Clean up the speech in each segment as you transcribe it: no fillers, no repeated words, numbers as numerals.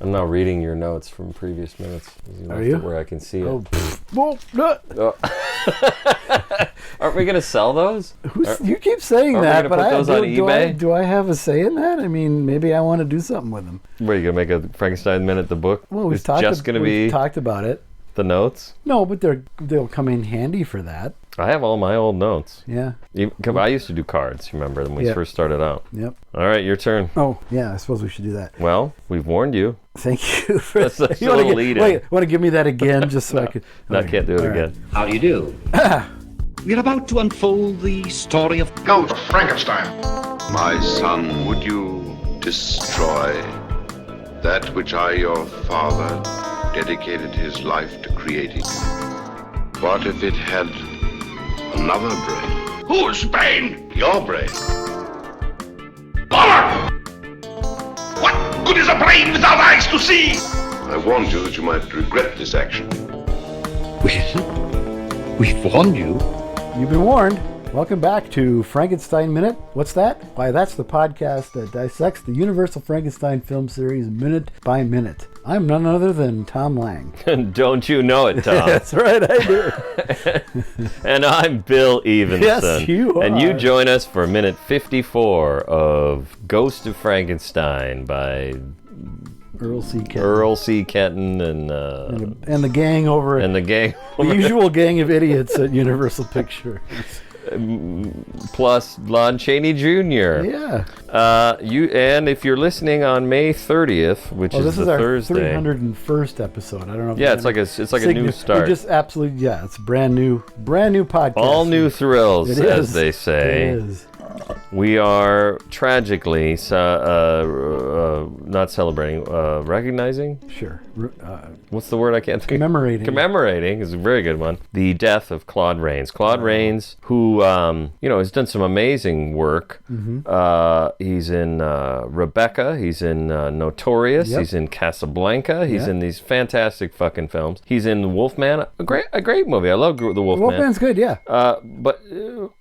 I'm now reading your notes from previous minutes. Are you? Where I can see it. Oh, well, no. Aren't we going to sell those? You keep saying that, but put those on eBay? Do I have a say in that? I mean, maybe I want to do something with them. Where, you going to make a Frankenstein Minute, the book? Well, we've talked about it. The notes? No, but they'll come in handy for that. I have all my old notes. Yeah. I used to do cards, remember, when we first started out. Yep. All right, your turn. Oh, yeah, I suppose we should do that. Well, we've warned you. Thank you for That's a little lead-in. Wait, want to give me that again just so I could... No, I can't do it again. How do you do? We're about to unfold the story of Ghost of Frankenstein. My son, would you destroy that which I, your father, dedicated his life to creating? What if it had another brain? Whose brain? Your brain. Forward! What good is a brain without eyes to see? I warned you that you might regret this action. Well, we've warned you. You've been warned. Welcome back to Frankenstein Minute. What's that? Why, that's the podcast that dissects the Universal Frankenstein film series minute by minute. I'm none other than Thom Lang. Don't you know it, Thom? That's right, I do. And I'm Bill Evenson. Yes, you are. And you join us for minute 54 of Ghost of Frankenstein by Earl C. Kenton. Earl C. Kenton and the gang over at... And the gang. The usual gang of idiots at Universal Pictures. Plus Lon Chaney Jr. Yeah. And if you're listening on May 30th, which is the Thursday. This is our 301st episode. I don't know. Yeah, it's like a new start. Just absolutely, yeah. It's a brand new podcast. All new thrills, as they say. It is. We are tragically not celebrating, recognizing? Sure. What's the word I can't think? Commemorating. Commemorating is a very good one. The death of Claude Rains. Claude Rains, who, has done some amazing work. Mm-hmm. He's in Rebecca. He's in Notorious. Yep. He's in Casablanca. He's in these fantastic fucking films. He's in Wolfman. A great movie. I love the Wolfman. Wolfman's good, yeah. But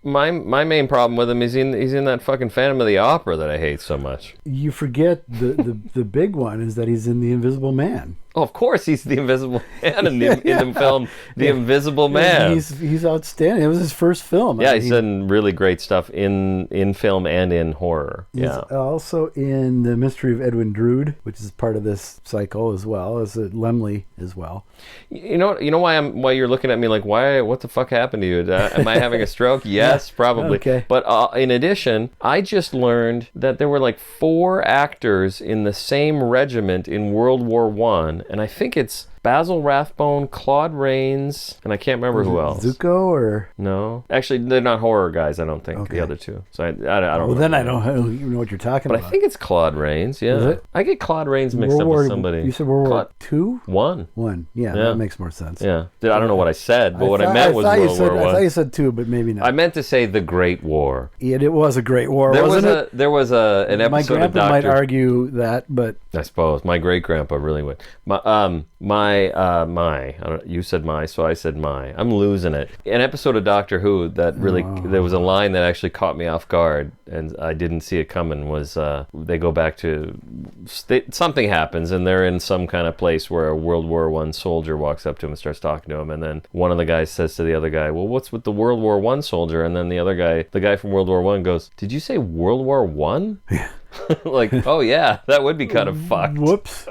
my main problem with him is he's in that fucking Phantom of the Opera that I hate so much. You forget the big one is that he's in The Invisible Man. Oh, of course, he's the Invisible Man in the film The Invisible Man. He's outstanding. It was his first film. Yeah, he's done really great stuff in film and in horror. He's also in The Mystery of Edwin Drood, which is part of this cycle as well as Lemley as well. You know why you're looking at me like, what the fuck happened to you? Am I having a stroke? Yes, probably. Okay. But in addition, I just learned that there were like 4 actors in the same regiment in World War I, and I think it's Basil Rathbone, Claude Rains, and I can't remember who else. Zuko or? No. Actually, they're not horror guys, I don't think, okay. The other two. So I don't know. Well, then I don't even know what you're talking about. But I think it's Claude Rains, yeah. Is it? I get Claude Rains mixed up with somebody. You said World War II? One. Yeah, that makes more sense. Yeah. I don't know what I said, but what I meant was World War I. I thought you said 2, but maybe not. I meant to say the Great War. Yeah, it was a great war, wasn't it? There was an episode of Doctor... My grandpa might argue that, but... I suppose. My great-grandpa really would. You said my, so I said my. I'm losing it. An episode of Doctor Who that really, there was a line that actually caught me off guard, and I didn't see it coming, was they go back to, something happens, and they're in some kind of place where a World War I soldier walks up to him and starts talking to him, and then one of the guys says to the other guy, well, what's with the World War I soldier? And then the guy from World War I goes, did you say World War I? Yeah. Like, oh yeah, that would be kind of fucked. Whoops.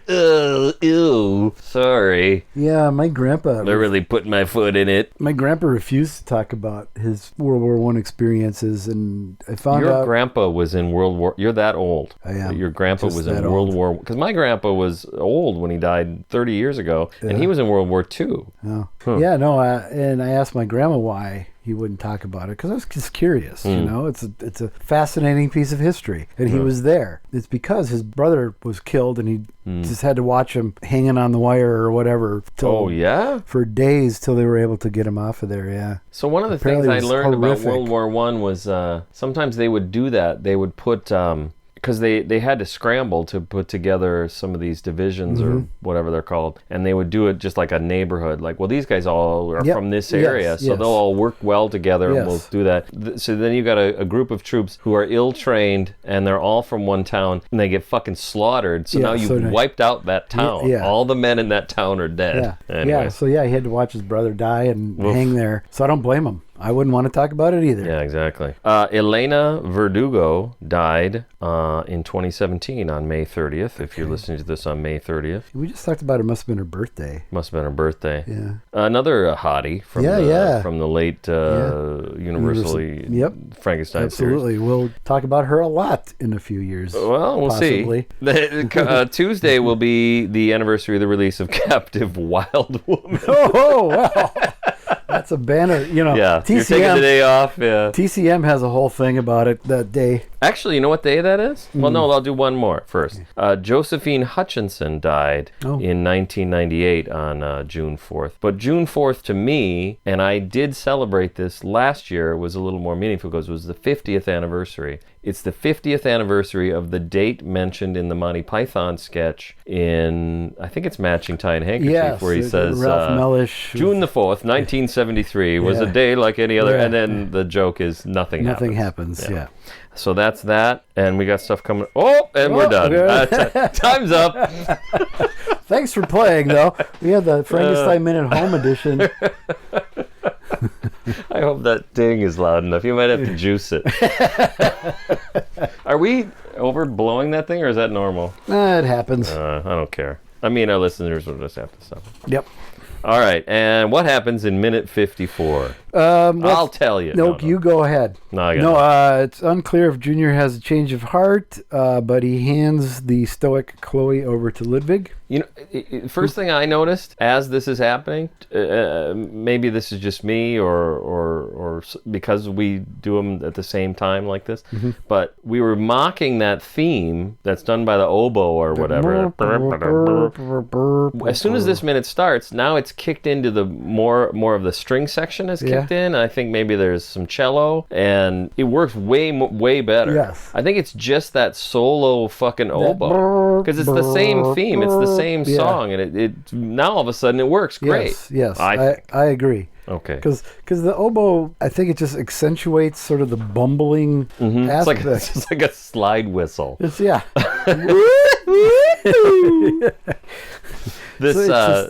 Ew. Sorry. Yeah, my grandpa... They're really putting my foot in it. My grandpa refused to talk about his World War I experiences, and I found out... Your grandpa was in World War... You're that old. I am. Your grandpa was in World War... Because my grandpa was old when he died 30 years ago, and he was in World War II. Oh. Huh. Yeah, no, and I asked my grandma why he wouldn't talk about it, because I was just curious. You know, it's a fascinating piece of history, and he was there. It's because his brother was killed, and he just had to watch him hanging on the wire or whatever. For days till they were able to get him off of there. Yeah. So one of the things I learned about World War I was sometimes they would do that. They would put because they had to scramble to put together some of these divisions or whatever they're called, and they would do it just like a neighborhood. Like, well, these guys all are from this area, so they'll all work well together, and we'll do that. So then you got a group of troops who are ill-trained, and they're all from one town, and they get fucking slaughtered. So now you've wiped out that town. All the men in that town are dead. So he had to watch his brother die and hang there. So I don't blame him. I wouldn't want to talk about it either. Yeah, exactly. Elena Verdugo died in 2017 on May 30th. If you're listening to this on May 30th. We just talked about it. Must have been her birthday. Must have been her birthday. Yeah. Another hottie from the late Universally Frankenstein Absolutely. series. We'll talk about her a lot in a few years. Well, we'll see. Tuesday will be the anniversary of the release of Captive Wild Woman. Oh, wow. That's a banner, Yeah, TCM, you're taking the day off. Yeah. TCM has a whole thing about it that day. Actually, you know what day that is? Well, no, I'll do one more first. Josephine Hutchinson died in 1998 on June 4th. But June 4th to me, and I did celebrate this last year, was a little more meaningful because it was the 50th anniversary. It's the 50th anniversary of the date mentioned in the Monty Python sketch in, I think it's Matching Tie and Handkerchief, where he says, Ralph Mellish, June the 4th, 1973 was a day like any other, and then the joke is nothing happens. Yeah. So that's that, and we got stuff coming. Oh, and we're done. Time's up. Thanks for playing, though. We had the Frankenstein Minute Home Edition. I hope that ding is loud enough. You might have to juice it. Are we overblowing that thing, or is that normal? It happens. I don't care. I mean, our listeners will just have to suffer. Yep. All right, and what happens in minute 54? I'll tell you. No, you go ahead. It's unclear if Junior has a change of heart, but he hands the stoic Chloe over to Ludwig. First thing I noticed as this is happening, maybe this is just me or because we do them at the same time like this, but we were mocking that theme that's done by the oboe or whatever. As soon as this minute starts, now it's kicked into the more of the string section has kicked in. I think maybe there's some cello, and it works way better. Yes. I think it's just that solo fucking oboe, because it's the same theme, it's the same song, and it now all of a sudden it works great. Yes, I agree. Okay. Because the oboe, I think it just accentuates sort of the bumbling aspect. It's like a slide whistle. It's This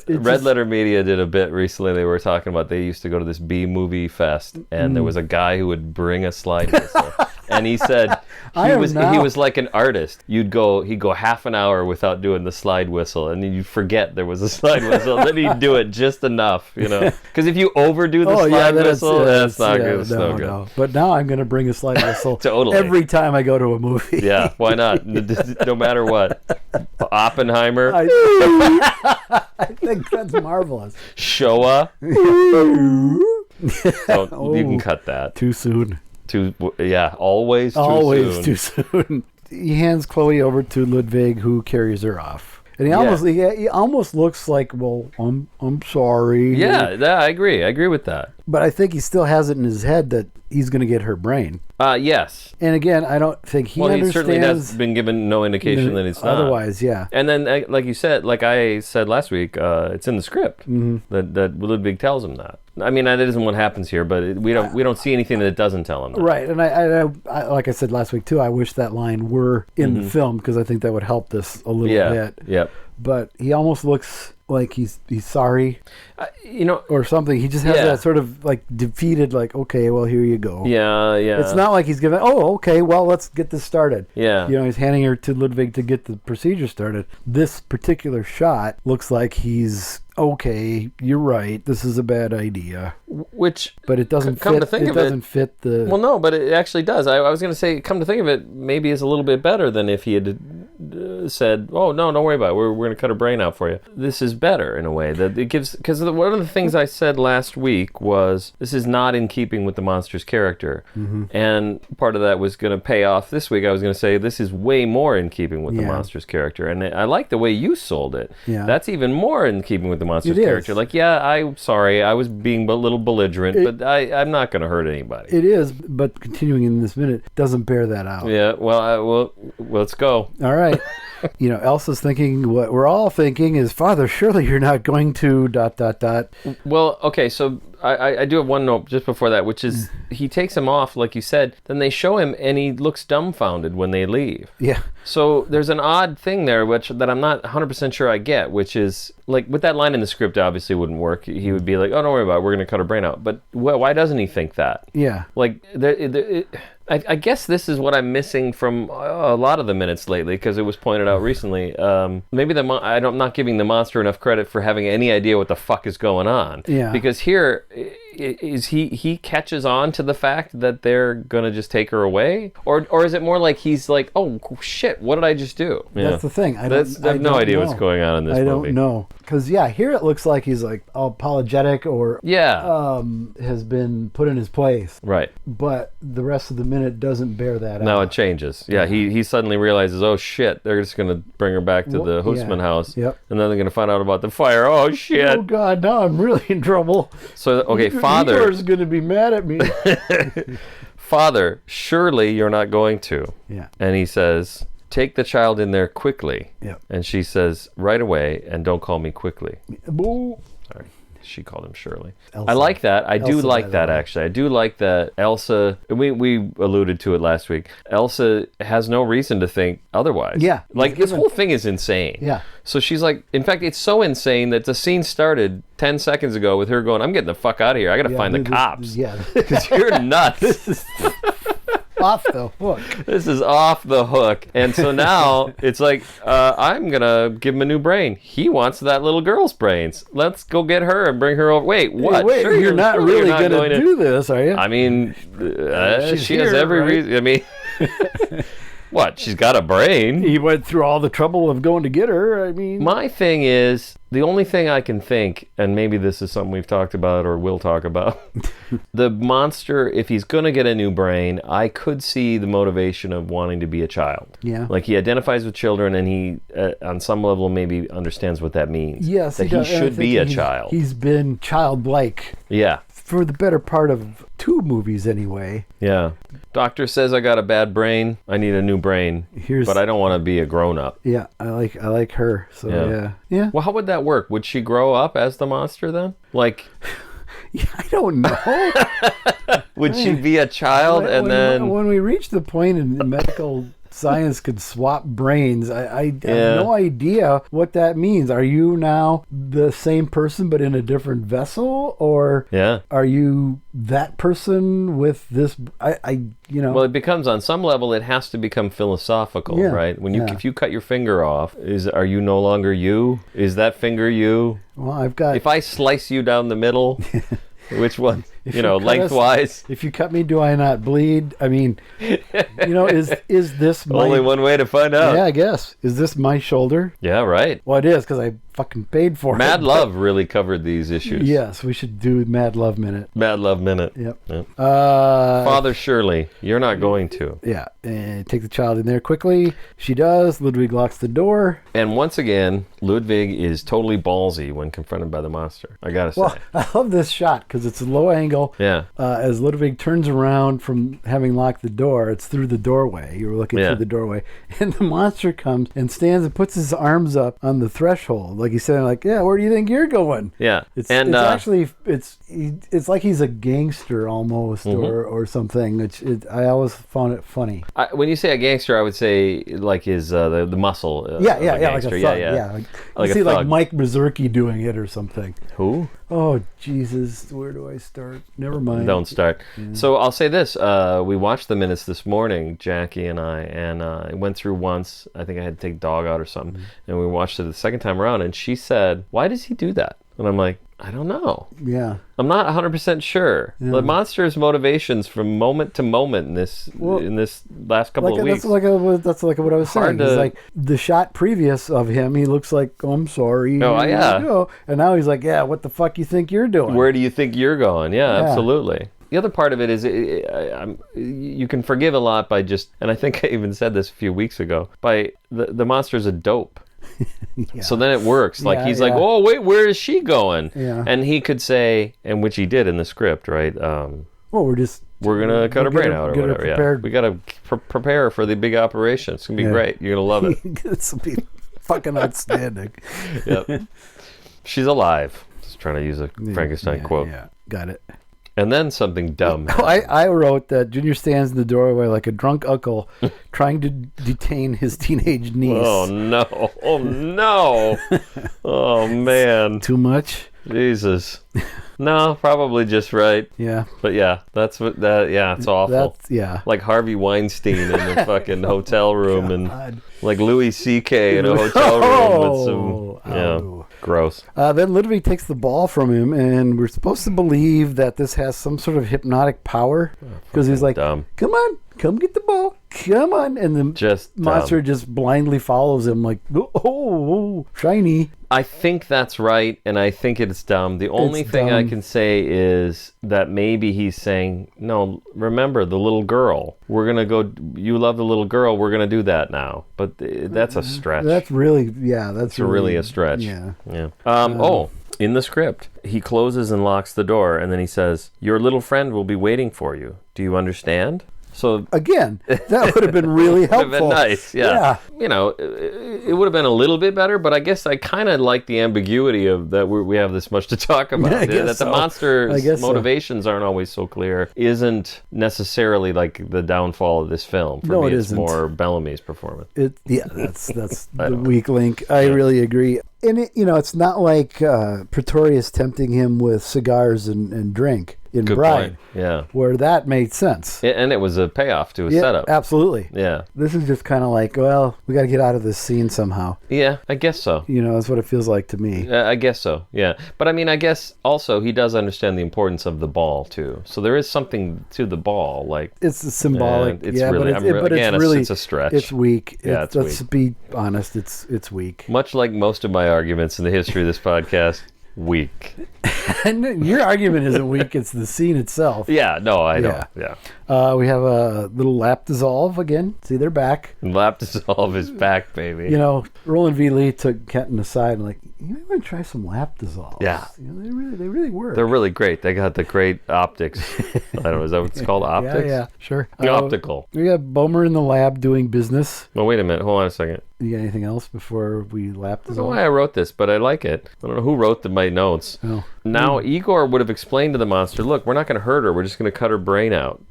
Red Letter Media did a bit recently. They were talking about they used to go to this B-movie fest, and there was a guy who would bring a slide whistle. And he said he was like an artist. He'd go half an hour without doing the slide whistle, and then you'd forget there was a slide whistle. Then he'd do it just enough, Because if you overdo the slide whistle, that's not good. It's no good. No. But now I'm going to bring a slide whistle totally every time I go to a movie. Yeah, why not? No matter what. Oppenheimer. I think that's marvelous. Showa. So you can cut that. Too soon. Always too soon. He hands Chloe over to Ludwig, who carries her off. And he almost looks like, well, I'm sorry. Yeah, I agree. I agree with that. But I think he still has it in his head that he's going to get her brain. Yes. And again, I don't think he understands. He certainly has been given no indication that it's not. Otherwise, yeah. And then, like you said, like I said last week, it's in the script that Ludwig tells him that. I mean, that isn't what happens here, but we don't see anything that doesn't tell him that. Right. And I like I said last week too, I wish that line were in the film, because I think that would help this a little bit. Yeah. But he almost looks like he's sorry, or something. He just has that sort of like defeated, like, okay, well, here you go. Yeah. It's not like he's giving, okay, well, let's get this started. Yeah. He's handing her to Ludwig to get the procedure started. This particular shot looks like he's, okay, you're right, this is a bad idea. But it doesn't fit. It doesn't fit the. Well, no, but it actually does. I was going to say, come to think of it, maybe it's a little bit better than if he had said, "Oh no, don't worry about it. We're going to cut her brain out for you." This is better in a way that it gives, because one of the things I said last week was this is not in keeping with the monster's character, and part of that was going to pay off this week. I was going to say this is way more in keeping with the monster's character, and I like the way you sold it. Yeah. That's even more in keeping with the monster's character. Like, I'm sorry, I was being a little belligerent, but I'm not going to hurt anybody. It is, but continuing in this minute doesn't bear that out. Yeah, well, let's go. All right. Elsa's thinking what we're all thinking is, Father, surely you're not going to ... Well, okay, so I do have one note just before that, which is he takes him off, like you said, then they show him, and he looks dumbfounded when they leave. Yeah. So there's an odd thing there, that I'm not 100% sure I get, which is, like, with that line in the script, obviously wouldn't work. He would be like, oh, don't worry about it, we're going to cut her brain out. But why doesn't he think that? Yeah. Like, I guess this is what I'm missing from a lot of the minutes lately, because it was pointed out recently. Maybe I'm not giving the monster enough credit for having any idea what the fuck is going on. Yeah. Because here, is he catches on to the fact that they're gonna just take her away, or is it more like he's like, oh shit, what did I just do? That's the thing. I have no idea what's going on in this movie. I don't know. Because, here it looks like he's like apologetic or has been put in his place. Right. But the rest of the minute doesn't bear that out. No, it changes. Yeah, he suddenly realizes, oh shit, they're just going to bring her back to the Husman house. Yep. And then they're going to find out about the fire. Oh shit. Oh God, now I'm really in trouble. So, okay, Father. Igor's going to be mad at me. Father, surely you're not going to. Yeah. And he says, take the child in there quickly. Yep. And she says, right away, and don't call me quickly. Boo. Sorry. She called him Shirley. Elsa. I like that. I do Elsa, like that, actually. I do like that Elsa, we alluded to it last week, Elsa has no reason to think otherwise. Yeah. Like, this whole thing is insane. Yeah. So she's like, in fact, it's so insane that the scene started 10 seconds ago with her going, I'm getting the fuck out of here. I got to find the cops. Yeah. Because you're nuts. This is off the hook. This is off the hook. And so now it's like, I'm going to give him a new brain. He wants that little girl's brains. Let's go get her and bring her over. Wait, what? Wait, sure, you're not really going to do this, are you? I mean, she has every reason. I mean, what? She's got a brain. He went through all the trouble of going to get her. I mean, my thing is, the only thing I can think, and maybe this is something we've talked about or will talk about, the monster, if he's going to get a new brain, I could see the motivation of wanting to be a child. Yeah. Like, he identifies with children, and he, on some level, maybe understands what that means. Yes, that he should be a child. He's been childlike. Yeah. For the better part of 2 movies, anyway. Yeah. Doctor says I got a bad brain. I need a new brain. But I don't want to be a grown-up. Yeah, I like her. So yeah. Well, how would that work? Would she grow up as the monster then? Like, I don't know. Would she be a child when we reach the point in medical science could swap brains, I have no idea what that means. Are you now the same person but in a different vessel, or are you that person with this? Well, it becomes, on some level, it has to become philosophical, right? When if you cut your finger off, are you no longer you? Is that finger you? Well, if I slice you down the middle. Which one? Lengthwise. If you cut me, do I not bleed? I mean, is this my... Only one way to find out. Yeah, I guess. Is this my shoulder? Yeah, right. Well, it is, because I fucking paid for it. Mad Love really covered these issues. Yes, we should do Mad Love Minute. Mad Love Minute. Yep. Father Shirley, you're not going to. Yeah, and take the child in there quickly. She does. Ludwig locks the door. And once again, Ludwig is totally ballsy when confronted by the monster. I gotta say. Well, I love this shot because it's a low angle. Yeah. As Ludwig turns around from having locked the door, it's through the doorway. You were looking through the doorway, and the monster comes and stands and puts his arms up on the threshold, like he's saying, like, "Yeah, where do you think you're going?" Yeah. It's actually it's like he's a gangster almost, or something. I always found it funny. When you say a gangster, I would say like his the muscle. Like a thug. Like Mike Mazurki doing it or something. Who? Oh Jesus, where do I start? Never mind. Don't start. So I'll say this: we watched the minutes this morning, Jackie and I went through once. I think I had to take dog out or something, and we watched it the second time around. And she said, "Why does he do that?" And I'm like, I don't know. Yeah. I'm not 100% sure. Yeah. The monster's motivations from moment to moment in this last couple of weeks. That's like what I was saying. It's like the shot previous of him, he looks like, oh, I'm sorry. Oh, yeah. You know, and now he's like, yeah, what the fuck you think you're doing? Where do you think you're going? Yeah, absolutely. The other part of it is you can forgive a lot by just, and I think I even said this a few weeks ago, by the monster's a dope. Yeah. So then it works. Like he's like, yeah. oh wait, where is she going? Yeah. And he could say, and which he did in the script, right? Well, we're gonna cut her brain out or whatever. Yeah. We gotta prepare her for the big operation. It's gonna be great. You're gonna love it. This will be fucking outstanding. Yep. She's alive. Just trying to use a Frankenstein quote. Yeah, got it. And then something dumb. I wrote that Junior stands in the doorway like a drunk uncle trying to detain his teenage niece. Oh, no. Oh, no. Oh, man. Too much? Jesus. No, probably just right. Yeah. But yeah, it's awful. Like Harvey Weinstein in the fucking hotel room and like Louis C.K. in a hotel room with some, gross. Then Ludwig takes the ball from him, and we're supposed to believe that this has some sort of hypnotic power because he's like, dumb. Come on, come get the ball. Come on. And the monster just blindly follows him like, oh, shiny. I think that's right, and I think it's dumb. The only thing I can say is that maybe he's saying, no, remember the little girl. We're going to go, you love the little girl, we're going to do that now. But that's a stretch. That's really, that's really a stretch. Yeah. In the script, he closes and locks the door, and then he says, your little friend will be waiting for you. Do you understand? So again, that would have been really helpful. Would have been nice, yeah. You know, it would have been a little bit better, but I guess I kind of like the ambiguity of that we have this much to talk about. That the monster's motivations aren't always so clear isn't necessarily like the downfall of this film. For me, it's more Bellamy's performance. That's the weak link. I really agree. And it's not like Pretorius tempting him with cigars and drink in Good Bride. Point. Yeah. Where that made sense. And it was a payoff to a setup. Absolutely. Yeah. This is just kind of like, well, we got to get out of this scene somehow. Yeah, I guess so. That's what it feels like to me. I guess so, yeah. But I mean, I guess also he does understand the importance of the ball, too. So there is something to the ball. Like it's symbolic. It's really, it's a stretch. It's weak. Yeah, let's be honest. It's weak. Much like most of my arguments in the history of this podcast, weak. And your argument isn't weak, it's the scene itself. Yeah, no, I don't. Yeah. We have a little lap dissolve again. See, they're back. Lap dissolve is back, baby. Roland V. Lee took Kenton aside and like, you might want to try some lap dissolves. Yeah. They really work. They're really great. They got the great optics. I don't know, is that what it's called? Optics? Yeah, sure. Optical. We got Bomer in the lab doing business. Oh, wait a minute. Hold on a second. You got anything else before we lap dissolve? I don't know why I wrote this, but I like it. I don't know who wrote my notes. Oh. Now, Igor would have explained to the monster, look, we're not going to hurt her. We're just going to cut her brain out.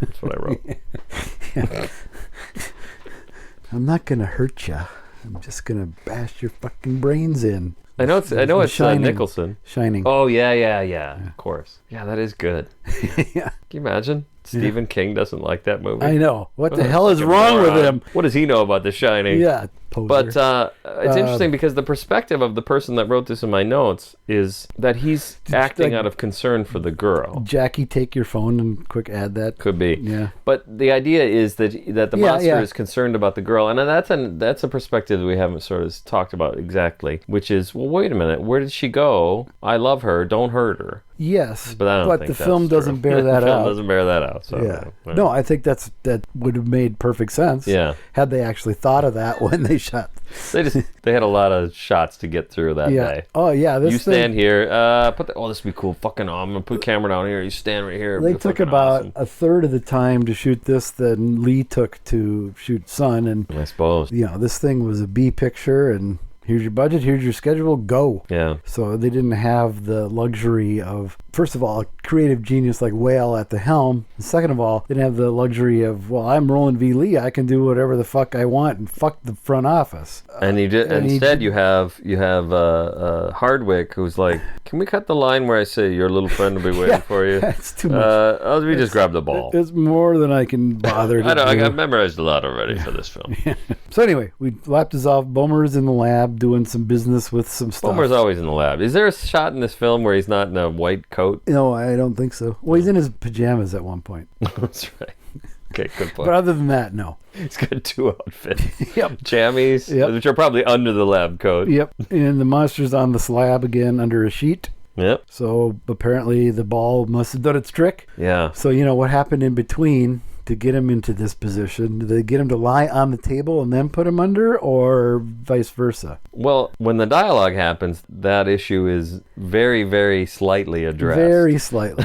That's what I wrote. I'm not going to hurt you. I'm just going to bash your fucking brains in. I know it's Nicholson. Shining. Oh, yeah. Of course. Yeah, that is good. Yeah. Can you imagine? Stephen King doesn't like that movie. I know. What the hell is wrong with him? What does he know about The Shining? Yeah, poser. But it's interesting because the perspective of the person that wrote this in my notes is that he's acting out of concern for the girl. Jackie, take your phone and quick add that. Could be. Yeah. But the idea is that the monster is concerned about the girl, and that's a perspective that we haven't sort of talked about exactly, which is, well, wait a minute, where did she go? I love her. Don't hurt her. Yes, but I don't think the film doesn't bear that out. The film doesn't bear that out. So yeah. No, I think that would have made perfect sense. Yeah. Had they actually thought of that when they shot. They had a lot of shots to get through that day. Oh yeah. You stand here. This would be cool. Fucking I'm gonna put the camera down here. You stand right here. They took about a third of the time to shoot this than Lee took to shoot Son, and I suppose this thing was a B picture and. Here's your budget, here's your schedule, go. Yeah. So they didn't have the luxury of, first of all, a creative genius like Whale at the helm. And second of all, they didn't have the luxury of, well, I'm Roland V. Lee, I can do whatever the fuck I want and fuck the front office. And instead you have Hardwick who's like, can we cut the line where I say your little friend will be waiting for you? That's too much. We just grab the ball. It's more than I can bother to I know, do. I've memorized a lot already for this film. So anyway, we lap dissolve. Bomer is in the lab lab doing some business with some stuff. Bomer's always in the lab. Is there a shot in this film where he's not in a white coat? No, I don't think so. Well, he's in his pajamas at one point. That's right. Okay, good point. But other than that, no. He's got 2 outfits. Yep. Jammies, Yep. which are probably under the lab coat. Yep. And the monster's on the slab again under a sheet. Yep. So apparently the ball must have done its trick. Yeah. So, what happened in between to get him into this position? Did they get him to lie on the table and then put him under, or vice versa? Well, when the dialogue happens, that issue is very, very slightly addressed. Very slightly.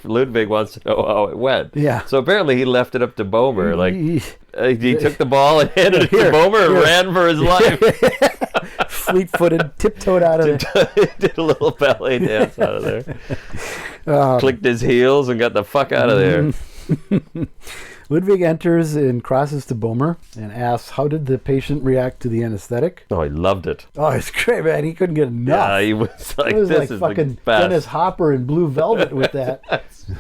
Ludwig wants to know how it went. Yeah. So apparently he left it up to Bomer. Like, he took the ball and handed it to Bomer and ran for his life. Fleet-footed, tiptoed out of there. Did a little ballet dance out of there. Clicked his heels and got the fuck out of there. Ludwig enters and crosses to Bomer and asks, how did the patient react to the anesthetic? Oh, he loved it. Oh, it's great, man. He couldn't get enough. Yeah, he was like, it was this like is fucking the best. Dennis Hopper in Blue Velvet with that.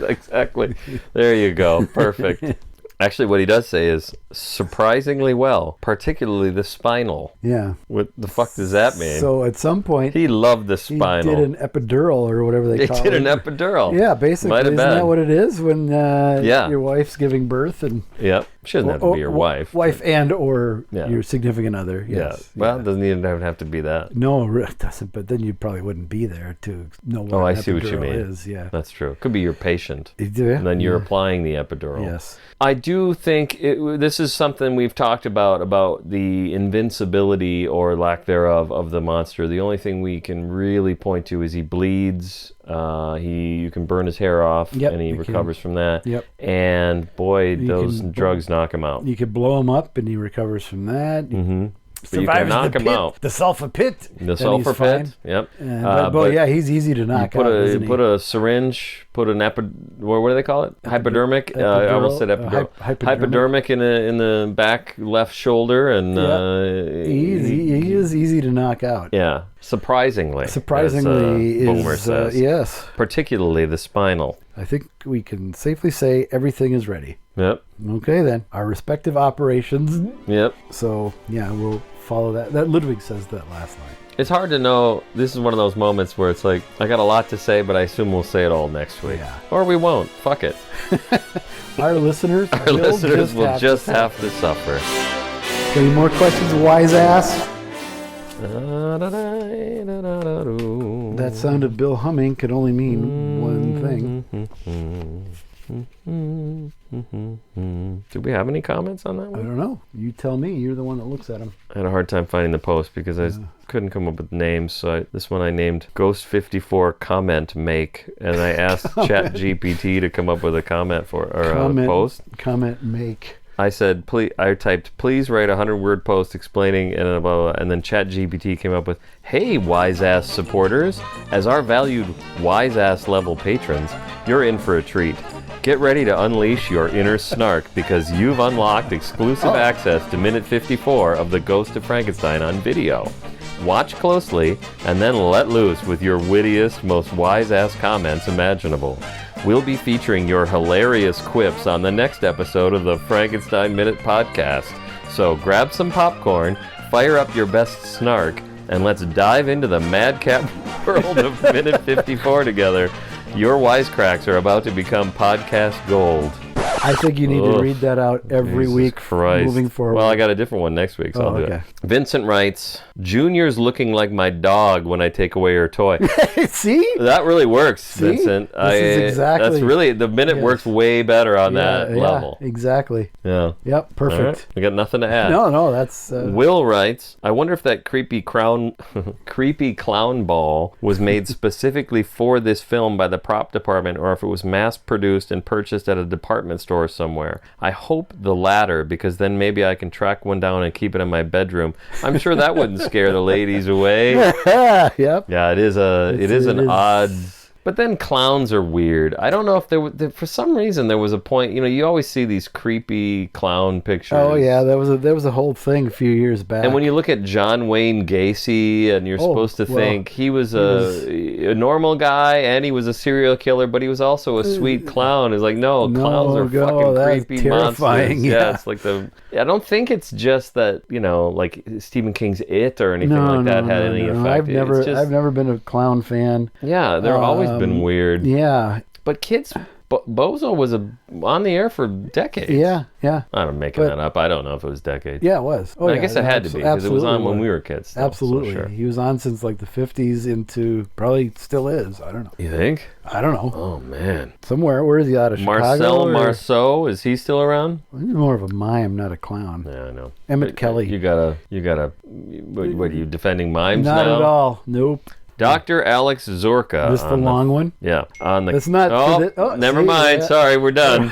Exactly. There you go. Perfect. Actually, what he does say is surprisingly well, particularly the spinal. Yeah. What the fuck does that mean? So at some point, He loved the he spinal. did an epidural or whatever they He call did it. an epidural. Yeah, basically. Might have Isn't been. that what it is when Yeah. your wife's giving birth? And Yep. She doesn't have to be your wife. Wife and or Yeah. your significant other. Yeah. Yes. Well, it doesn't even have to be that. No, it doesn't. But then you probably wouldn't be there to know what Oh, I an see what you epidural mean. is. Yeah. That's true. Could be your patient. Yeah. And then you're Yeah. applying the epidural. Yes. I do think this is something we've talked about the invincibility or lack thereof of the monster. The only thing we can really point to is he bleeds. You can burn his hair off, Yep, and he you recovers from that. Yep. And boy, those can- drugs knock him out. You could blow him up and he recovers from that. Mm-hmm. But you Survives can knock the him pit, out. the sulfur pit. The then sulfur he's fine. pit. Yep. But yeah, he's easy to knock put out. a isn't he? put a syringe, put an what do they call it? Hypodermic. I almost said epidural. Hypodermic in the back left shoulder, and he is easy to knock out. yeah, surprisingly. As, Bomer says. yes. Particularly the spinal. I think we can safely say everything is ready. Yep. Okay, then. Our respective operations. Yep. So, yeah, we'll follow that. That Ludwig says that last line. It's hard to know. This is one of those moments where it's like, I got a lot to say, but I assume we'll say it all next week. Yeah. Or we won't. Fuck it. Our listeners Will just have to suffer. Any more questions, wise ass? That sound of Bill humming could only mean one thing. Do we have any comments on that I one? don't know. You tell me. You're the one that looks at them. I had a hard time finding the post because I couldn't come up with names. So this one I named Ghost54 Comment Make, and I asked ChatGPT to come up with a comment a post. Comment make. I said, please. I typed, please write a 100-word post explaining, and blah, blah, blah, and then ChatGPT came up with, hey, wise-ass supporters, as our valued wise-ass level patrons, you're in for a treat. Get ready to unleash your inner snark because you've unlocked exclusive access to minute 54 of the Ghost of Frankenstein on video. Watch closely, and then let loose with your wittiest, most wise-ass comments imaginable. We'll be featuring your hilarious quips on the next episode of the Frankenstein Minute podcast. So grab some popcorn, fire up your best snark, and let's dive into the madcap world of Minute 54 together. Your wisecracks are about to become podcast gold. I think you need to read that out every Jesus week Christ. moving forward. Well, I got a different one next week, so I'll do it. Vincent writes, Junior's looking like my dog when I take away her toy. See? That really works, See? Vincent. This is exactly. That's really, the minute works way better on that level. Exactly. Yeah. Yep, perfect. All right. We got nothing to add. No, that's... Will writes, I wonder if that creepy clown ball was made specifically for this film by the prop department, or if it was mass-produced and purchased at a department store somewhere. I hope the latter, because then maybe I can track one down and keep it in my bedroom. I'm sure that wouldn't scare the ladies away. Yep. Yeah, it is an odd But then clowns are weird. I don't know if for some reason there was a point, you always see these creepy clown pictures. Oh yeah, there was a whole thing a few years back. And when you look at John Wayne Gacy, and you're supposed to think he was a normal guy and he was a serial killer, but he was also a sweet clown. It's like, no, clowns are fucking creepy monsters. Yeah, it's like I don't think it's just that, like Stephen King's It or anything like that had any effect. I've never been a clown fan. Yeah, they've always been weird. Yeah. But kids, Bozo was on the air for decades. Yeah. I'm making that up. I don't know if it was decades. Yeah, it was. I guess it had to be, because it was on when we were kids. Still, absolutely. So sure. He was on since like the 50s into, probably still is. I don't know. You think? I don't know. Oh, man. Somewhere. Where is he out of Chicago? Marcel Marceau, is he still around? He's more of a mime, not a clown. Yeah, I know. Emmett Kelly. You gotta, what are you defending mimes now? Not at all. Nope. Dr. Alex Zorka. This the long one? Yeah. It's not. Never mind. Sorry, we're done.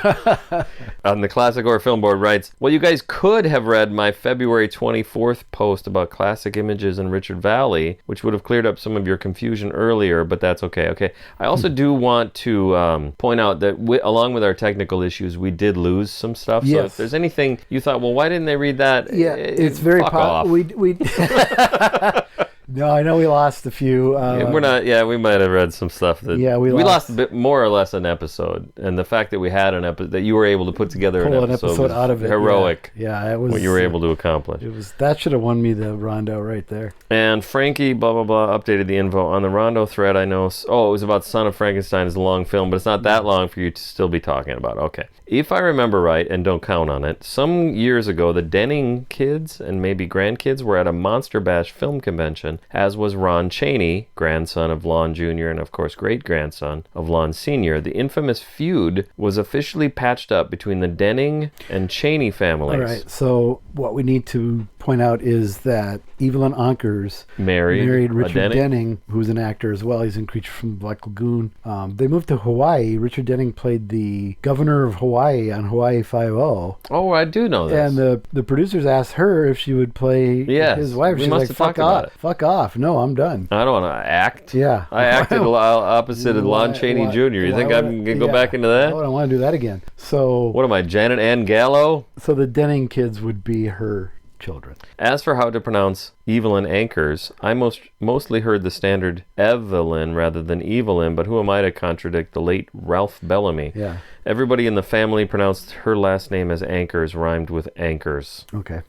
On the Classic Horror Film Board writes, well, you guys could have read my February 24th post about classic images in Richard Valley, which would have cleared up some of your confusion earlier, but that's okay. Okay. I also do want to point out that along with our technical issues, we did lose some stuff. Yes. So if there's anything you thought, well, why didn't they read that? Yeah, it's very off. We No, I know we lost a few. We might have read some stuff that. Yeah, we lost a bit, more or less, an episode, and the fact that we had an episode that you were able to put together an episode was out of it. Heroic. Yeah, it was what you were able to accomplish. That should have won me the Rondo right there. And Frankie blah blah blah updated the info on the Rondo thread. I know. It was about Son of Frankenstein. It's a long film, but it's not that long for you to still be talking about. Okay, if I remember right, and don't count on it, some years ago the Denning kids and maybe grandkids were at a Monster Bash film convention, as was Ron Chaney, grandson of Lon Jr. and of course great-grandson of Lon Sr. The infamous feud was officially patched up between the Denning and Chaney families. All right, so what we need to point out is that Evelyn Ankers married Richard Denning, who's an actor as well. He's in Creature from the Black Lagoon. They moved to Hawaii. Richard Denning played the governor of Hawaii on Hawaii Five-0. Oh, I do know this. And the producers asked her if she would play his wife. She's like, fuck off. No, I'm done. I don't want to act. Yeah. I acted opposite of Lon Chaney Jr. You think I'm going to go back into that? I don't want to do that again. So what am I, Janet Ann Gallo? So the Denning kids would be her children. As for how to pronounce Evelyn Ankers, I mostly heard the standard Evelyn rather than Evelyn, but who am I to contradict the late Ralph Bellamy? Yeah. Everybody in the family pronounced her last name as Ankers, rhymed with anchors. Okay.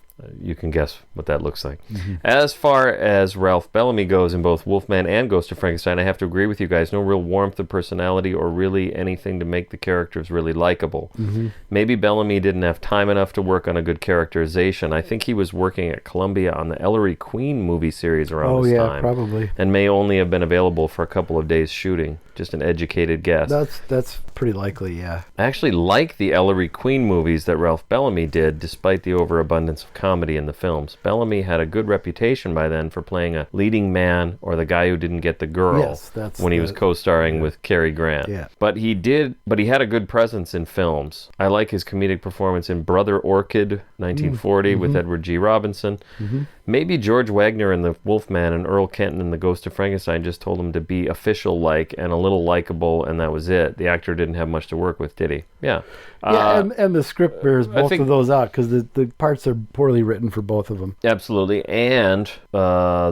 You can guess what that looks like. Mm-hmm. As far as Ralph Bellamy goes in both Wolfman and Ghost of Frankenstein, I have to agree with you guys. No real warmth of personality or really anything to make the characters really likable. Mm-hmm. Maybe Bellamy didn't have time enough to work on a good characterization. I think he was working at Columbia on the Ellery Queen movie series around this time. Probably. And may only have been available for a couple of days shooting. Just an educated guess. That's pretty likely, yeah. I actually like the Ellery Queen movies that Ralph Bellamy did, despite the overabundance of comedy in the films. Bellamy had a good reputation by then for playing a leading man or the guy who didn't get the girl when he was co-starring with Cary Grant. Yeah. But he had a good presence in films. I like his comedic performance in Brother Orchid, 1940, with Edward G. Robinson. Mm-hmm. Maybe George Wagner in The Wolfman and Earl Kenton in The Ghost of Frankenstein just told him to be official-like and a little likable, and that was it. The actor didn't have much to work with, did he? Yeah. And the script bears both of those out, because the parts are poorly written for both of them. Absolutely. And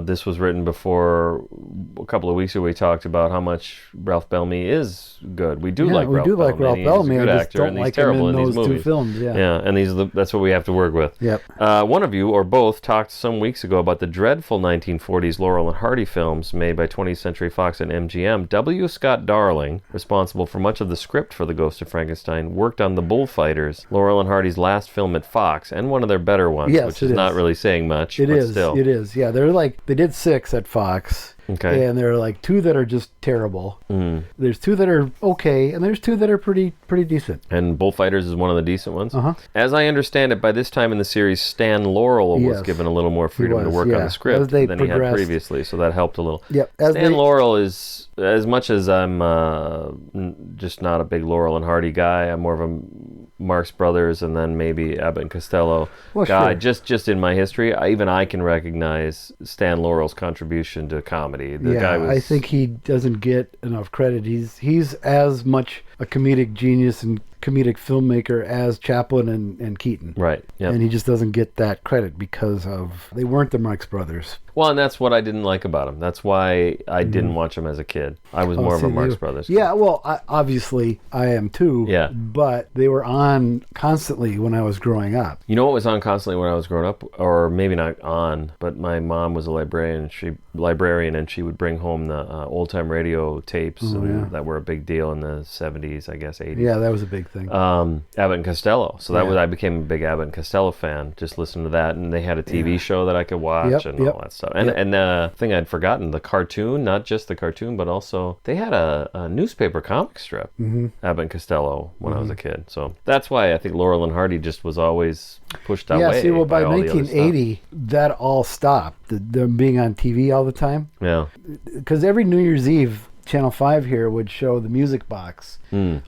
this was written before, a couple of weeks ago, we talked about how much Ralph Bellamy is good. We do like Ralph Bellamy. He's a good actor, and he's terrible in these movies. 2 films, Yeah, and that's what we have to work with. Yep. One of you, or both, talked some weeks ago about the dreadful 1940s Laurel and Hardy films made by 20th Century Fox and MGM. W. Scott Darling, responsible for much of the script for The Ghost of Frankenstein, worked on The Bullfighters, Laurel and Hardy's last film at Fox, and one of their better ones, which is not really saying much. It is. Still. It is. Yeah, they did 6 at Fox. Okay. And there are like 2 that are just terrible. There's 2 that are okay, and there's 2 that are pretty decent. And Bullfighters is one of the decent ones. Uh-huh. As I understand it, by this time in the series, Stan Laurel was given a little more freedom to work on the script than he had previously, so that helped a little. Yep. Stan Laurel is, as much as I'm just not a big Laurel and Hardy guy, I'm more of a Marx Brothers and then maybe Abbott and Costello. Well, God, sure. just in my history, I can recognize Stan Laurel's contribution to comedy. The guy was, I think he doesn't get enough credit. He's as much a comedic genius and comedic filmmaker as Chaplin and Keaton. right. Yeah. And he just doesn't get that credit because they weren't the Marx Brothers. Well, and that's what I didn't like about him. That's why I didn't watch him as a kid. I was more of a Marx Brothers kid. Yeah, well, obviously I am too. Yeah. But they were on constantly when I was growing up. You know what was on constantly when I was growing up, or maybe not on, but my mom was a librarian. And she would bring home the old time radio tapes that were a big deal in the 70s, I guess 80s. Yeah, that was a big thing. Abbott and Costello. So I became a big Abbott and Costello fan. Just listening to that, and they had a TV show that I could watch and all that stuff. And the thing I'd forgotten, the cartoon, not just the cartoon, but also they had a newspaper comic strip, Abbott and Costello, when I was a kid. So that's why I think Laurel and Hardy just was always pushed that way. Yeah, see, well, by all the other 1980, that all stopped. Them being on TV all the time. Yeah. Because every New Year's Eve, Channel 5 here would show the music box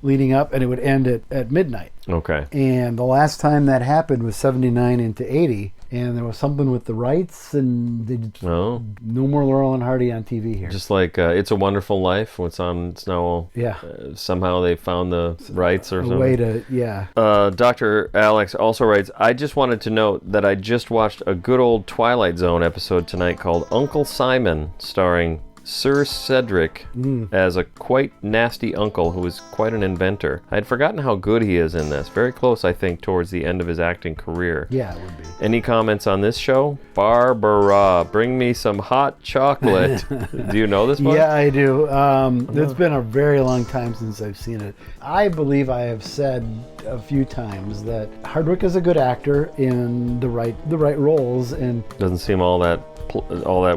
leading up, and it would end at midnight. Okay. And the last time that happened was 79 into 80, and there was something with the rights, and no more Laurel and Hardy on TV here. Just like It's a Wonderful Life, what's on it's now. Yeah. Somehow they found the rights or a something. way to, yeah. Dr. Alex also writes, I just wanted to note that I just watched a good old Twilight Zone episode tonight called Uncle Simon, starring Sir Cedric as a quite nasty uncle who is quite an inventor. I had forgotten how good he is in this. Very close, I think, towards the end of his acting career. Yeah, it would be. Any comments on this show? Barbara, bring me some hot chocolate. Do you know this one? Yeah, I do. It's been a very long time since I've seen it. I believe I have said a few times that Hardwick is a good actor in the right roles, and doesn't seem all that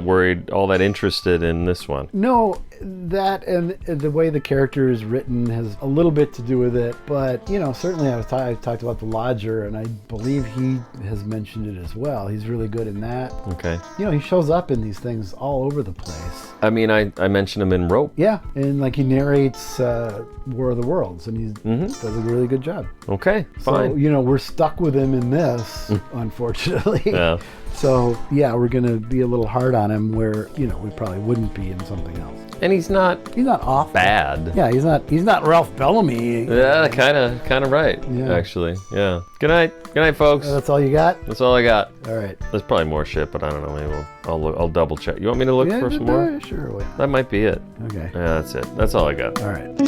worried, all that interested in this one. No, that and the way the character is written has a little bit to do with it, but certainly I talked about The Lodger, and I believe he has mentioned it as well. He's really good in that. Okay. He shows up in these things all over the place. I mean, I mentioned him in Rope. Yeah, and like he narrates War of the Worlds, and he does a really good job. Okay, fine. So, we're stuck with him in this, unfortunately. Yeah. So, yeah, we're going to be a little hard on him where, we probably wouldn't be in something else. And he's not awful. bad. Yeah, he's not Ralph Bellamy. Yeah, kind of right, actually. Yeah. Good night, folks. That's all you got? That's all I got. All right. There's probably more shit, but I don't know. Maybe I'll double check. You want me to look for some more? Sure. Wait. That might be it. Okay. Yeah, that's it. That's all I got. All right.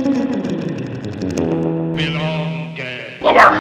Over!